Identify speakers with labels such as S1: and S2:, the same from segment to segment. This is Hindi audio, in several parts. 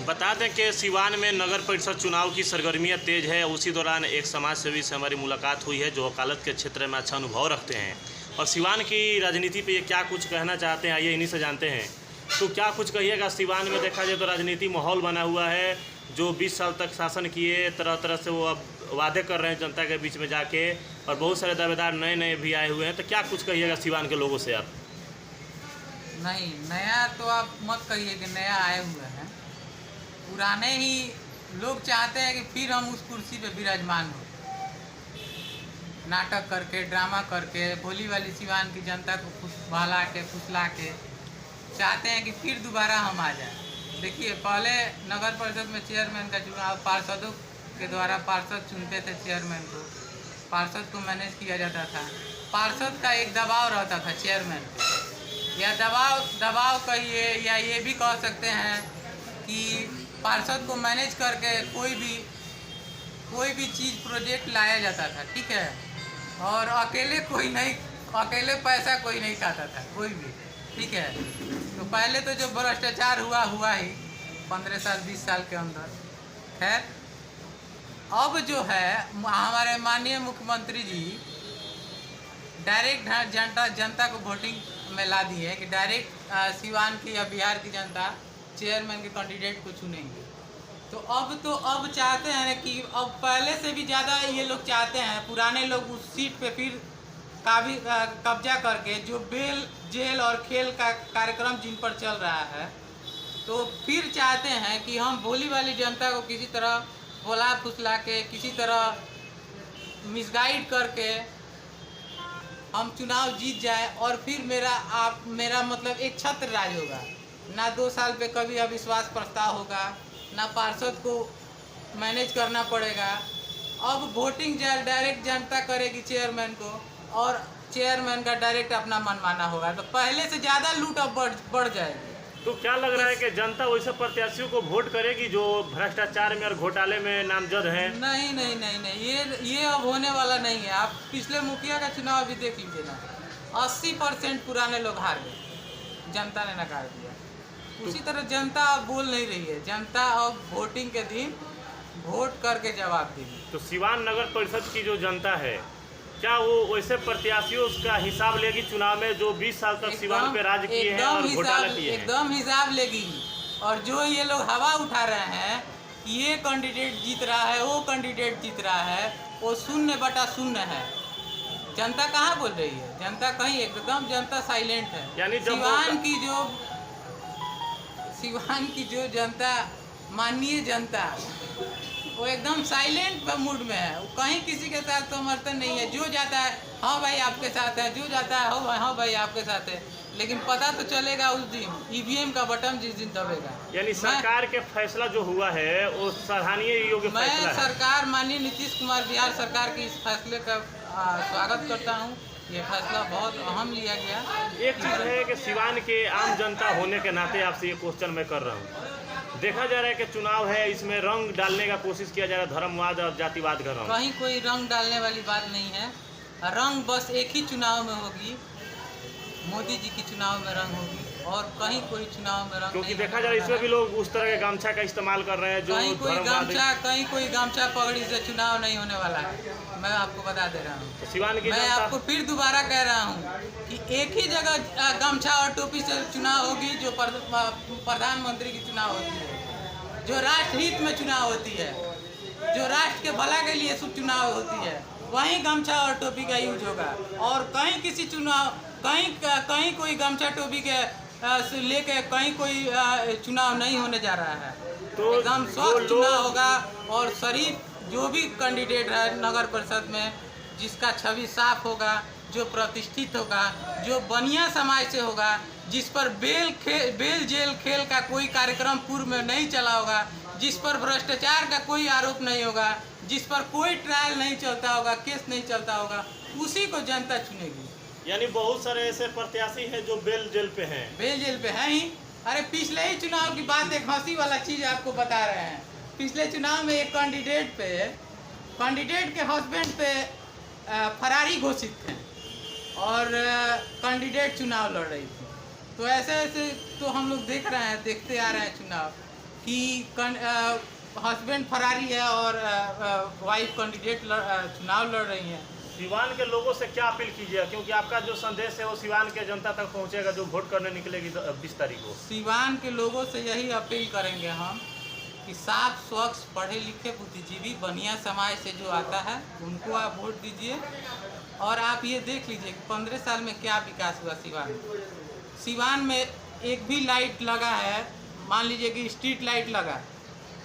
S1: बता दें कि सिवान में नगर परिषद चुनाव की सरगर्मियां तेज है। उसी दौरान एक समाज सेवी से हमारी मुलाकात हुई है जो वकालत के क्षेत्र में अच्छा अनुभव रखते हैं और सिवान की राजनीति पे ये क्या कुछ कहना चाहते हैं, आइए इन्हीं से जानते हैं। तो क्या कुछ कहिएगा, सिवान में देखा जाए तो राजनीति माहौल बना हुआ है। जो 20 साल तक शासन किए, तरह तरह से वो अब वादे कर रहे हैं जनता के बीच में जाके, और बहुत सारे दावेदार नए नए भी आए हुए हैं। तो क्या कुछ कहिएगा सिवान के लोगों से आप?
S2: नहीं, नया तो आप मत कहिए कि नया आए हुए हैं। पुराने ही लोग चाहते हैं कि फिर हम उस कुर्सी पे विराजमान हो, नाटक करके, ड्रामा करके, भोली वाली सिवान की जनता को बहला के फुसला के चाहते हैं कि फिर दोबारा हम आ जाएं। देखिए, पहले नगर परिषद में चेयरमैन का चुनाव पार्षदों के द्वारा पार्षद चुनते थे चेयरमैन को, पार्षद को मैनेज किया जाता था। पार्षद का एक दबाव रहता था चेयरमैन पे, या दबाव कहिए, या ये भी कह सकते हैं कि पार्षद को मैनेज करके कोई भी चीज़ प्रोजेक्ट लाया जाता था, ठीक है। और अकेले पैसा कोई नहीं खाता था, कोई भी, ठीक है। तो पहले तो जो भ्रष्टाचार हुआ ही 15 साल 20 साल के अंदर। खैर, अब जो है हमारे माननीय मुख्यमंत्री जी डायरेक्ट जनता को वोटिंग में ला दिए कि डायरेक्ट सिवान की या बिहार की जनता चेयरमैन के कैंडिडेट को चुनेंगे। तो अब चाहते हैं कि अब पहले से भी ज़्यादा ये लोग चाहते हैं, पुराने लोग उस सीट पे फिर कब्जा करके, जो बेल जेल और खेल का कार्यक्रम जिन पर चल रहा है, तो फिर चाहते हैं कि हम भोली वाली जनता को किसी तरह भोला फुसला के, किसी तरह मिसगाइड करके हम चुनाव जीत जाए और फिर मेरा मतलब एक छत्र राज होगा। ना 2 साल पे कभी अविश्वास प्रस्ताव होगा, ना पार्षद को मैनेज करना पड़ेगा। अब वोटिंग डायरेक्ट जनता करेगी चेयरमैन को, और चेयरमैन का डायरेक्ट अपना मनमाना होगा। तो पहले से ज़्यादा लूट अब बढ़ जाएगी।
S1: तो क्या लग रहा है कि जनता वैसे प्रत्याशियों को वोट करेगी जो भ्रष्टाचार में और घोटाले में नामजद हैं?
S2: नहीं, ये अब होने वाला नहीं है। आप पिछले मुखिया का चुनाव भी देख लीजिए ना, 80% पुराने लोग हार गए, जनता ने नकार दिया। उसी तरह जनता अब बोल नहीं रही है, जनता अब वोटिंग के दिन वोट करके जवाब देगी।
S1: तो सिवान नगर परिषद की जो जनता है, क्या वो वैसे प्रत्याशियों का हिसाब लेगी चुनाव में जो 20 साल तक सिवान पे राज किए हैं और घोटाला किए हैं?
S2: एकदम हिसाब लेगी। और जो ये लोग हवा उठा रहे हैं कि ये कैंडिडेट जीत रहा है, वो कैंडिडेट जीत रहा है, वो 0/0 है। जनता कहाँ बोल रही है? जनता कहीं, एकदम जनता साइलेंट है।
S1: यानी
S2: सिवान की जो जनता, माननीय जनता, वो एकदम साइलेंट मूड में है। वो कहीं किसी के साथ समर्थन नहीं है। जो जाता है हाँ भाई आपके साथ है, जो जाता है हाँ भाई आपके साथ है, लेकिन पता तो चलेगा उस दिन ईवीएम का बटन जिस दिन दबेगा।
S1: यानी सरकार के फैसला जो हुआ है वो सराहनीय योग्य फैसला है।
S2: सरकार, माननीय नीतीश कुमार बिहार सरकार की इस फैसले का स्वागत करता हूँ। ये फैसला बहुत अहम लिया गया।
S1: एक चीज़ है कि सिवान के आम जनता होने के नाते आपसे ये क्वेश्चन मैं कर रहा हूँ। देखा जा रहा है कि चुनाव है, इसमें रंग डालने का कोशिश किया जा रहा है, धर्मवाद और जातिवाद का रंग।
S2: कहीं कोई रंग डालने वाली बात नहीं है। रंग बस एक ही चुनाव में होगी, मोदी जी की चुनाव में रंग होगी, और कहीं कोई चुनाव में रंग
S1: क्योंकि देखा जा रहा है इसमें भी लोग उस तरह के गमछा का इस्तेमाल कर रहे हैं जो
S2: कहीं कोई गमछा पगड़ी से चुनाव नहीं होने वाला है। मैं आपको बता दे रहा हूँ।
S1: तो सिवान की
S2: मैं आपको फिर दोबारा कह रहा हूँ कि एक ही जगह गमछा और टोपी से चुनाव होगी, जो प्रधानमंत्री की चुनाव होती है, जो राष्ट्र हित में चुनाव होती है, जो राष्ट्र के भला के लिए चुनाव होती है, वहीं गमछा और टोपी का यूज होगा। और कहीं किसी चुनाव, कहीं कोई गमछा टोपी के लेके कहीं कोई चुनाव नहीं होने जा रहा है। तो एकदम स्वस्थ चुनाव होगा, और शरीफ जो भी कैंडिडेट है नगर परिषद में, जिसका छवि साफ होगा, जो प्रतिष्ठित होगा, जो बनिया समाज से होगा, जिस पर बेल जेल खेल का कोई कार्यक्रम पूर्व में नहीं चला होगा, जिस पर भ्रष्टाचार का कोई आरोप नहीं होगा, जिस पर कोई ट्रायल नहीं चलता होगा, केस नहीं चलता होगा, उसी को जनता चुनेगी।
S1: यानी बहुत सारे ऐसे प्रत्याशी हैं जो बेल जेल पे हैं
S2: ही। अरे पिछले ही चुनाव की बात, एक हंसी वाला चीज़ आपको बता रहे हैं। पिछले चुनाव में एक कैंडिडेट के हस्बैंड पे फरारी घोषित थे, और कैंडिडेट चुनाव लड़ रही थी। तो ऐसे तो हम लोग देखते आ रहे हैं चुनाव। कि हस्बैंड फरारी है और वाइफ कैंडिडेट चुनाव लड़ रही हैं।
S1: सिवान के लोगों से क्या अपील कीजिएगा, क्योंकि आपका जो संदेश है वो सिवान के जनता तक पहुंचेगा जो वोट करने निकलेगी 20 तारीख को।
S2: सिवान के लोगों से यही अपील करेंगे हम कि साफ स्वच्छ पढ़े लिखे बुद्धिजीवी बनिया समाज से जो आता है उनको आप वोट दीजिए। और आप ये देख लीजिए कि 15 साल में क्या विकास हुआ सिवान में। सिवान में एक भी लाइट लगा है, मान लीजिए कि स्ट्रीट लाइट लगा,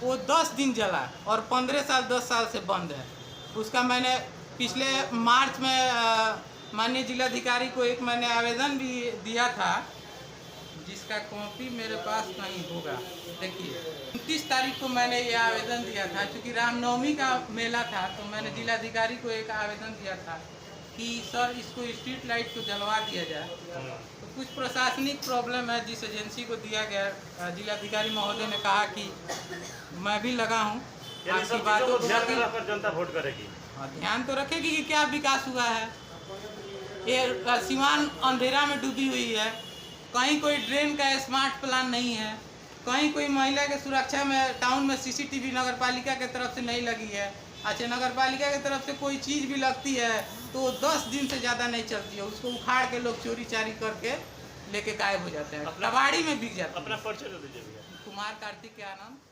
S2: वो 10 दिन जला और 15 साल 10 साल से बंद है। उसका मैंने पिछले मार्च में माननीय जिलाधिकारी को एक मैंने आवेदन भी दिया था, जिसका कॉपी मेरे पास नहीं होगा। देखिए 29 तारीख को मैंने ये आवेदन दिया था, क्योंकि रामनवमी का मेला था, तो मैंने जिलाधिकारी को एक आवेदन दिया था कि सर इसको स्ट्रीट लाइट को जलवा दिया जाए। तो कुछ प्रशासनिक प्रॉब्लम है जिस एजेंसी को दिया गया, जिलाधिकारी महोदय ने कहा कि मैं भी लगा हूँ, आपकी बातों को
S1: ध्यान में रखकर जनता वोट करेगी।
S2: हाँ, ध्यान तो रखेगी कि क्या विकास हुआ है। ये सिवान अंधेरा में डूबी हुई है, कहीं कोई ड्रेन का स्मार्ट प्लान नहीं है, कहीं कोई महिला के सुरक्षा में टाउन में सीसीटीवी नगर पालिका के तरफ से नहीं लगी है। अच्छा, नगर पालिका की तरफ से कोई चीज़ भी लगती है तो 10 दिन से ज़्यादा नहीं चलती है, उसको उखाड़ के लोग चोरी चारी करके लेके गायब हो जाते हैं, कबाड़ी में बिक जाते हैं।
S1: अपना परिचय दे दीजिए भैया।
S2: कुमार कार्तिक के आनंद।